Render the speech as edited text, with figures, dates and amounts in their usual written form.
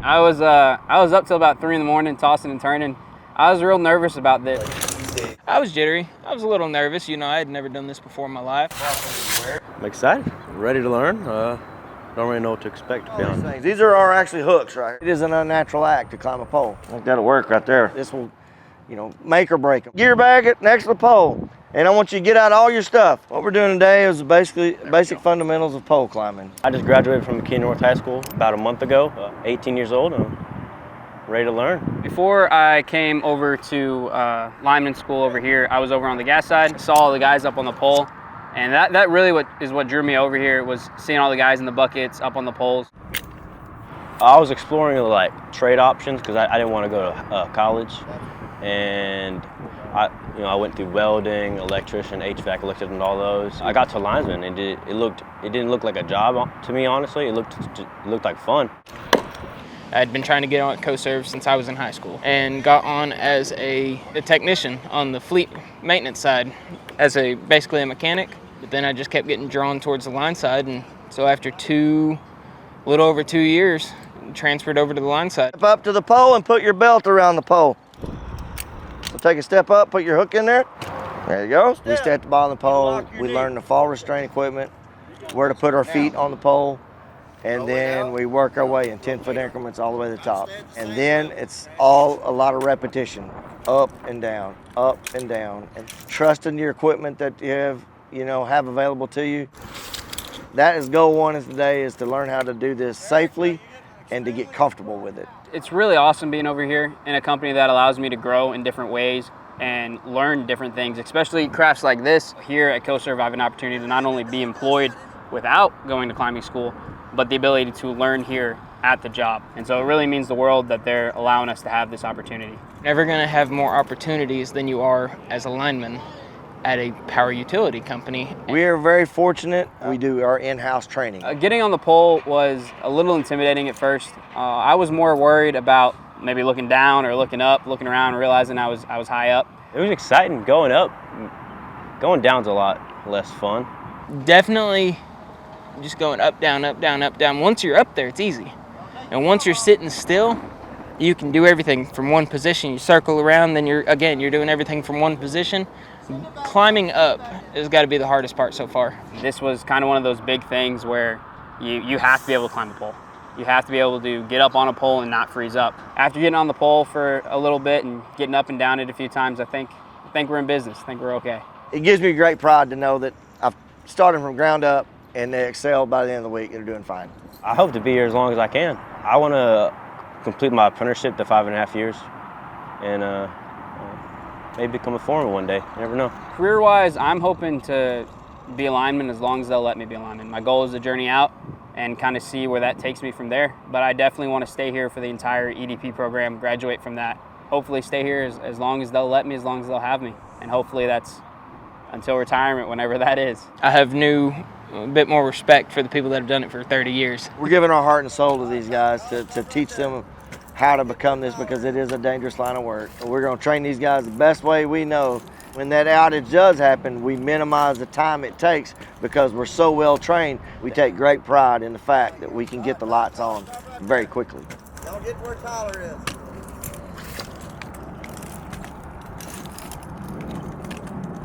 I was up till about 3 in the morning, tossing and turning. I was real nervous about this. I was jittery. I was a little nervous. You know, I had never done this before in my life. I'm excited, ready to learn. Don't really know what to expect, to be honest. These are actually hooks, right? It is an unnatural act to climb a pole. I think that'll work right there. This will, you know, make or break them. Gear bag it next to the pole, and I want you to get out all your stuff. What we're doing today is basically basic fundamentals of pole climbing. I just graduated from McKinney North High School about a month ago, 18 years old, and I'm ready to learn. Before I came over to lineman school over here, I was over on the gas side, saw all the guys up on the pole, and that really what drew me over here was seeing all the guys in the buckets up on the poles. I was exploring like trade options because I didn't want to go to college, and I went through welding, electrician, HVAC, looked at all those. I got to lineman, and it didn't look like a job to me, honestly. It looked like fun. I'd been trying to get on at CoServ since I was in high school and got on as a technician on the fleet maintenance side as basically a mechanic. But then I just kept getting drawn towards the line side, and so after a little over 2 years, transferred over to the line side. Step up to the pole and put your belt around the pole. So take a step up, put your hook in there. There you go. We stay at the bottom of the pole. We learn the fall restraint equipment, where to put our feet on the pole, and then we work our way in 10-foot increments all the way to the top. And then it's all a lot of repetition, up and down, and trusting your equipment that you have available to you. That is goal one today, is to learn how to do this safely and to get comfortable with it. It's really awesome being over here in a company that allows me to grow in different ways and learn different things, especially crafts like this. Here at CoServ, I have an opportunity to not only be employed without going to climbing school, but the ability to learn here at the job. And so it really means the world that they're allowing us to have this opportunity. Never gonna have more opportunities than you are as a lineman at a power utility company. We are very fortunate. We do our in-house training. Getting on the pole was a little intimidating at first. I was more worried about maybe looking down or looking up, looking around, realizing I was high up. It was exciting going up. Going down's a lot less fun. Definitely just going up, down, up, down, up, down. Once you're up there, it's easy. And once you're sitting still, you can do everything from one position. You circle around, then you're doing everything from one position. Climbing up has got to be the hardest part so far. This was kind of one of those big things where you have to be able to climb a pole. You have to be able to get up on a pole and not freeze up. After getting on the pole for a little bit and getting up and down it a few times, I think we're in business. I think we're okay. It gives me great pride to know that I've started from ground up and they excel by the end of the week and they're doing fine. I hope to be here as long as I can. I want to complete my apprenticeship to 5.5 years and maybe become a foreman one day. You never know. Career-wise, I'm hoping to be a lineman as long as they'll let me be a lineman. My goal is to journey out and kind of see where that takes me from there. But I definitely want to stay here for the entire EDP program, graduate from that. Hopefully stay here as long as they'll let me, as long as they'll have me. And hopefully that's until retirement, whenever that is. I have a bit more respect for the people that have done it for 30 years. We're giving our heart and soul to these guys to teach them how to become this, because it is a dangerous line of work. We're going to train these guys the best way we know. When that outage does happen, we minimize the time it takes because we're so well trained. We take great pride in the fact that we can get the lights on very quickly. Y'all get where Tyler is.